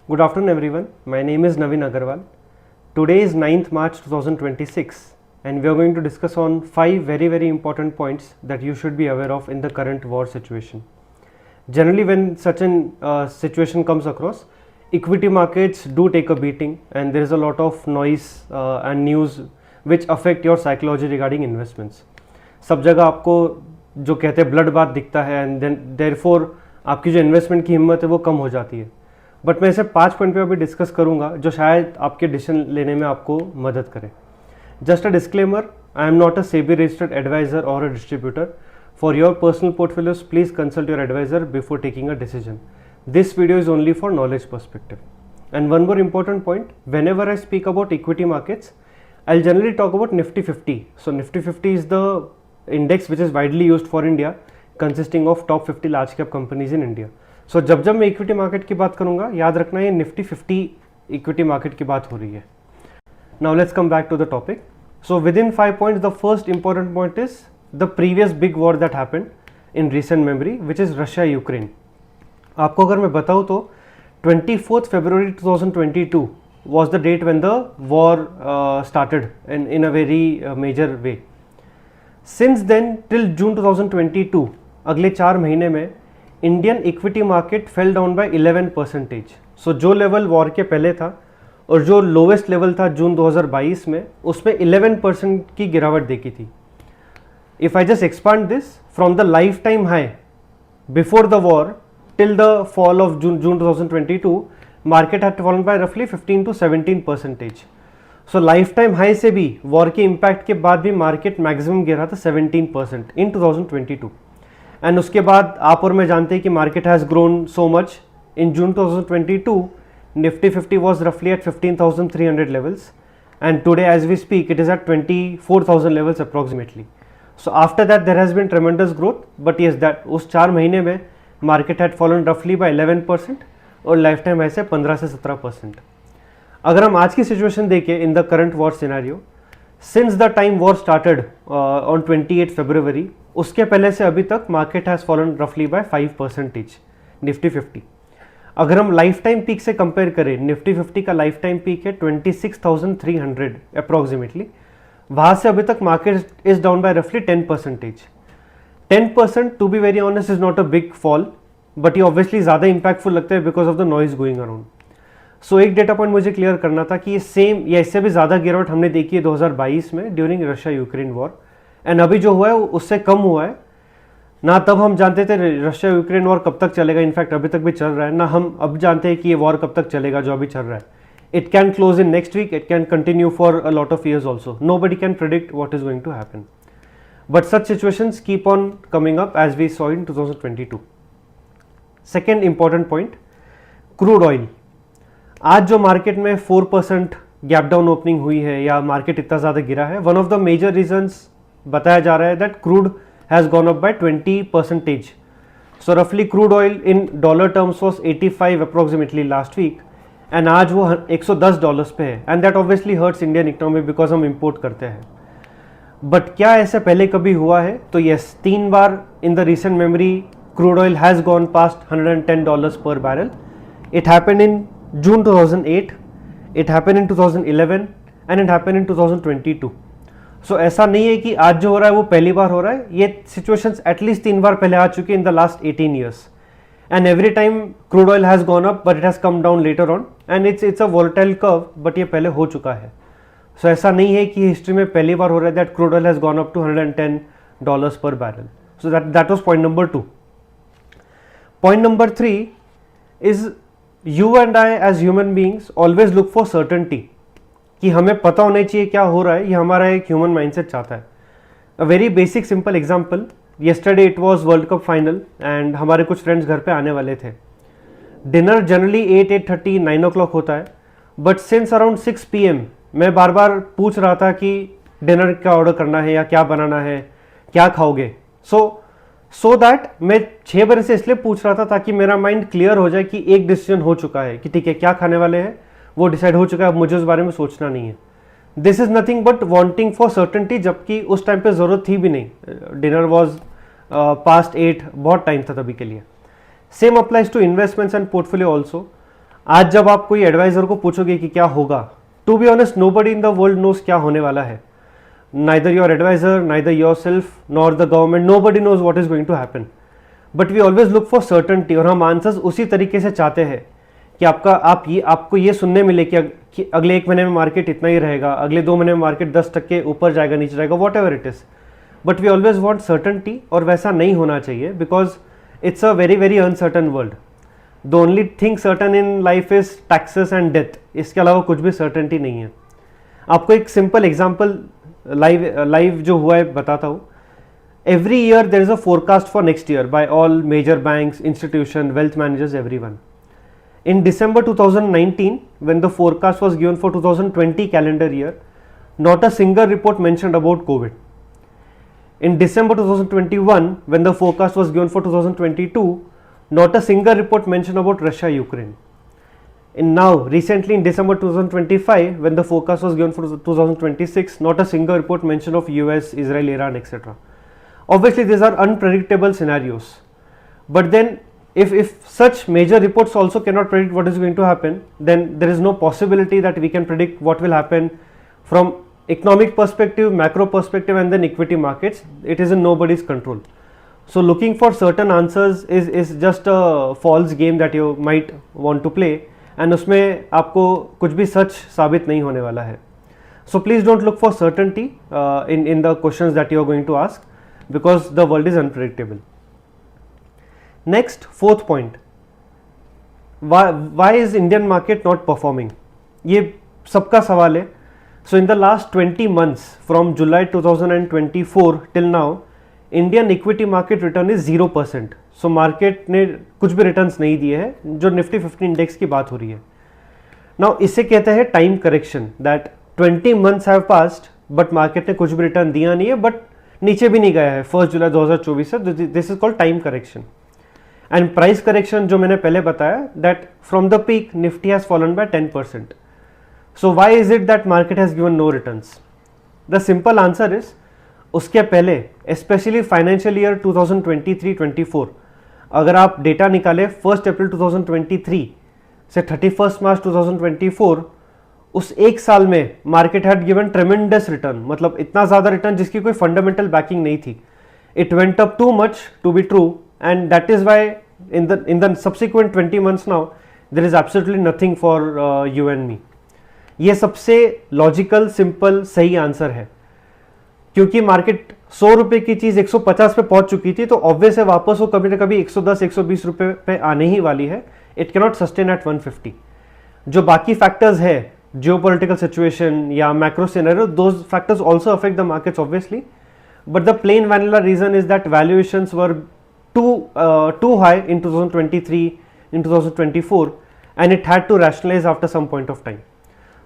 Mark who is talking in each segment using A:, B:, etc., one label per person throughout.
A: Good afternoon everyone. My name is Naveen Agarwal. Today is 9th March 2026 and we are going to discuss on 5 very important points that you should be aware of in the current war situation. Generally when such an situation comes across, equity markets do take a beating and there is a lot of noise and news which affect your psychology regarding investments. सब जगह आपको जो कहते हैं blood bath दिखता है and then therefore आपकी जो इन्वेस्टमेंट की हिम्मत है वो कम हो जाती है. बट मैं इसे 5 पॉइंट पे अभी डिस्कस करूंगा जो शायद आपके डिसीजन लेने में आपको मदद करे. Just a disclaimer, I am not a SEBI registered adviser और a distributor. For your personal portfolios please consult your adviser before taking a decision. This video is only for knowledge perspective. And one more important point, whenever I speak about equity markets, I'll generally talk about Nifty 50. So Nifty 50 is the index which is widely used for India, consisting of top 50 large cap companies in India. So जब मैं equity market की बात करूंगा, याद रखना ये Nifty 50 equity market की बात हो रही है. Now let's come back to the topic. So within 5 points, the first important point is the previous big war that happened in recent memory, which is Russia Ukraine. आपको अगर मैं बताऊं तो 24 February 2022 was the date when the war started in a very major way. Since then till June 2022, अगले 4 महीने में Indian equity market fell down by 11%. सो जो level war के पहले था और जो लोवेस्ट लेवल था जून 2022 में, उसमें 11% की गिरावट देखी थी. If I just expand this from the life time high before the war till the fall of June 2022, market had fallen bye रफली 15 to 17%. So life time high से भी वॉर के इम्पैक्ट के बाद भी मार्केट मैक्सिमम गिरा था 17% इन 2022. And उसके बाद आप और मैं जानते हैं कि market has grown so much. In June 2022 Nifty 50 was रफली at 15,300 levels and today as we speak it is at 24,000 levels approximately. So after that there has been tremendous growth, but yes that उस 4 महीने में market had fallen रफली by 11% और life time ऐसे 15 से 17%. अगर हम आज की सिचुएशन देखें in the current war scenario, since the time war started on 28 February, उसके पहले से अभी तक मार्केट हैज़ फॉलन रफली बाय 5% निफ्टी 50. अगर हम लाइफ टाइम पीक से कंपेयर करें, निफ्टी 50 का लाइफ टाइम पीक है 26,300 अप्रॉक्सीमेटली. वहाँ से अभी तक मार्केट इज डाउन बाय रफली 10%. 10% to be very honest is not a big fall, but ये ऑब्वियसली ज़्यादा इंपैक्टफुल लगता है because of the noise going around. So एक डेटा पॉइंट मुझे क्लियर करना था कि ये सेम या इससे भी ज़्यादा गिरावट हमने देखी है 2022 में during Russia Ukraine war. And अभी जो हुआ है उससे कम हुआ है ना. तब हम जानते थे रशिया यूक्रेन वॉर कब तक चलेगा, इनफैक्ट अभी तक भी चल रहा है ना. हम अब जानते हैं कि ये वॉर कब तक चलेगा जो अभी चल रहा है. It can close in next week, it can continue for a lot of years also. Nobody can predict what is going to happen, but such situations keep on coming up as we saw in 2022. Second important point, crude oil. आज जो market में 4% gap down opening हुई है या market इतना ज़्यादा गिरा है, one of the major reasons बताया जा रहा है that crude has gone up by 20%. So रफली crude oil in dollar terms was 85 approximately last week and आज वो $110 पे है. And that obviously hurts Indian economy because हम इम्पोर्ट करते हैं. बट क्या ऐसे पहले कभी हुआ है? तो yes, 3 bar in the recent memory crude oil has gone past $110 पर barrel. It happened in June 2008, it happened in 2011 and it happened in 2022. So ऐसा नहीं है कि आज जो हो रहा है वो पहली बार हो रहा है. ये सिचुएशंस एटलीस्ट 3 बार पहले आ चुकी है in the last 18 years. And every time crude oil has gone up but it has come down later on and it's a volatile curve, but ये पहले हो चुका है. So ऐसा नहीं है कि हिस्ट्री में पहली बार हो रहा है that crude oil has gone up to $110 per barrel. So that was point number 2. Point number 3 is you and I as human beings always look for certainty, कि हमें पता होना चाहिए क्या हो रहा है. ये हमारा एक ह्यूमन माइंडसेट चाहता है. A very basic simple example, yesterday it was world cup final and हमारे कुछ फ्रेंड्स घर पे आने वाले थे. डिनर जनरली 8:30 9 o'clock होता है, बट सिंस अराउंड 6 PM मैं बार बार पूछ रहा था कि डिनर क्या ऑर्डर करना है या क्या बनाना है, क्या खाओगे. सो दैट मैं 6 बजे से इसलिए पूछ रहा था ताकि मेरा माइंड क्लियर हो जाए कि एक डिसीजन हो चुका है कि ठीक है क्या खाने वाले हैं, वो डिसाइड हो चुका है, अब मुझे उस बारे में सोचना नहीं है. This is nothing but wanting for certainty, जबकि उस टाइम पे ज़रूरत थी भी नहीं. डिनर वॉज पास्ट 8, बहुत टाइम था तभी के लिए. Same applies to investments and portfolio also. आज जब आप कोई एडवाइजर को पूछोगे कि क्या होगा, to be honest nobody in the world knows क्या होने वाला है. Neither your advisor, neither yourself, nor the government, nobody knows what is going to happen. But we always look for certainty, और हम आंसर्स उसी तरीके से चाहते हैं कि आपको ये सुनने मिले कि अगले 1 महीने में मार्केट इतना ही रहेगा, अगले 2 महीने में मार्केट 10% ऊपर जाएगा, नीचे जाएगा, whatever it is. But we always want certainty, और वैसा नहीं होना चाहिए because it's a very very uncertain world. The only thing certain in life is taxes and death. इसके अलावा कुछ भी सर्टनटी नहीं है. आपको एक सिंपल एग्जाम्पल लाइव जो हुआ है बताता हूँ. Every year there is a forecast for next year by all major banks, institutions, wealth managers, everyone. In December 2019, when the forecast was given for 2020 calendar year, not a single report mentioned about COVID. In December 2021, when the forecast was given for 2022, not a single report mentioned about Russia, Ukraine. And now, recently in December 2025, when the forecast was given for 2026, not a single report mentioned of US, Israel, Iran, etc. Obviously these are unpredictable scenarios, but then if such major reports also cannot predict what is going to happen, then there is no possibility that we can predict what will happen from economic perspective, macro perspective, and then equity markets. It is in nobody's control. So looking for certain answers is just a false game that you might want to play, and उसमें आपको कुछ भी सच साबित नहीं होने वाला है. So please don't look for certainty in the questions that you are going to ask, because the world is unpredictable. Next, fourth point, why is Indian market not performing? ये सबका सवाल है. So in the last 20 months from July 2024 till now, Indian equity market return is 0%. So market ने कुछ भी returns नहीं दिए हैं, जो Nifty 50 index की बात हो रही है. Now इसे कहते हैं time correction, that 20 months have passed but market ने कुछ भी return दिया नहीं है, but नीचे भी नहीं गया है 1 जुलाई 2024 से. This is called time correction. And price correction जो मैंने पहले बताया, that from the peak Nifty has fallen by 10%. So why is it that market has given no returns? The simple answer is, उसके पहले स्पेशली फाइनेंशियल ईयर 2023-24, अगर आप data निकाले 1 अप्रैल 2023 से 31 मार्च 2024, उस एक साल में मार्केट हैड गिवन ट्रेमेंडस रिटर्न. मतलब इतना ज्यादा रिटर्न जिसकी कोई फंडामेंटल बैकिंग नहीं थी. It went up too much to be true, and that is why in the subsequent 20 months now there is absolutely nothing for you and me. ये सबसे logical, simple, सही आंसर है. क्योंकि market 100 रुपए की चीज 150 पे पहुंच चुकी थी, तो ऑब्वियस है वापस वो कभी ना कभी 110-120 रुपए पे आने ही वाली है. It cannot sustain at 150. जो बाकी फैक्टर्स है, geopolitical situation, yeah, macro scenario, those factors also affect the markets obviously, but the plain vanilla reason is that valuations were too high in 2023, in 2024, and it had to rationalize after some point of time.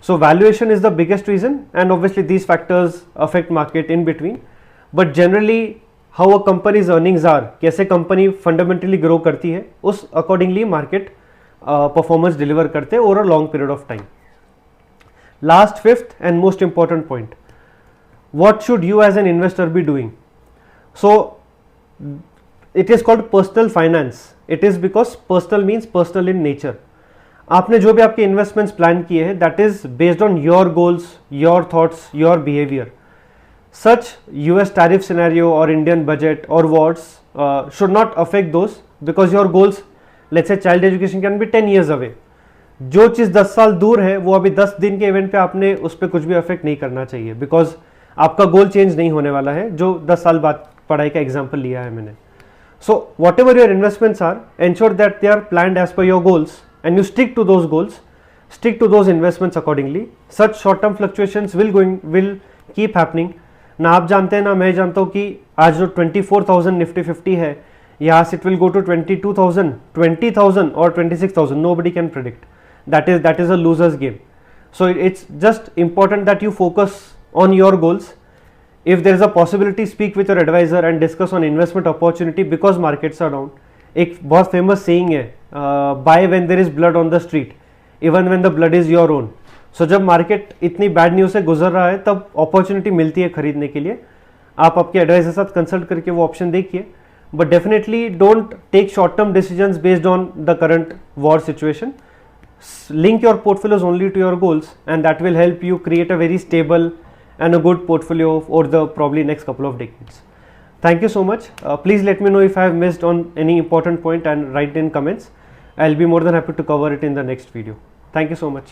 A: So valuation is the biggest reason, and obviously these factors affect market in between, but generally how a company's earnings are, कैसे company fundamentally grow करती है, उस accordingly market performance deliver करते हैं over a long period of time. Last, fifth and most important point, what should you as an investor be doing? So it is called personal finance. It is because personal means personal in nature. आपने जो भी आपके investments plan किए हैं, that is based on your goals, your thoughts, your behaviour. Such US tariff scenario or Indian budget or wars should not affect those, because your goals, let's say child education, can be 10 years away. जो चीज़ 10 साल दूर है वो अभी 10 दिन के event पे आपने उस पर कुछ भी अफेक्ट नहीं करना चाहिए, बिकॉज आपका गोल चेंज नहीं होने वाला है, जो 10 साल बाद पढ़ाई का एग्जाम्पल लिया है मैंने. So whatever your investments are, ensure that they are planned as per your goals and you stick to those goals, stick to those investments accordingly. Such short term fluctuations will keep happening. ना आप जानते हैं ना मैं जानता हूँ कि आज जो 24,000 निफ्टी 50 है, यहाँ से इट विल गो टू 22,000, 20,000 और 26,000. Nobody can predict. That is a loser's game. So it's just important that you focus on your goals. If there is a possibility, speak with your advisor and discuss on investment opportunity because markets are down. एक बहुत famous saying है, buy when there is blood on the street, even when the blood is your own. So जब market इतनी bad news से गुजर रहा है, तब opportunity मिलती है खरीदने के लिए. आप आपके advisor के साथ consult करके वो option देखिए, but definitely don't take short term decisions based on the current war situation. link your portfolios only to your goals, and that will help you create a very stable and a good portfolio over the probably next couple of decades. Thank you so much. Please let me know if I have missed on any important point and write in comments. I'll be more than happy to cover it in the next video. Thank you so much.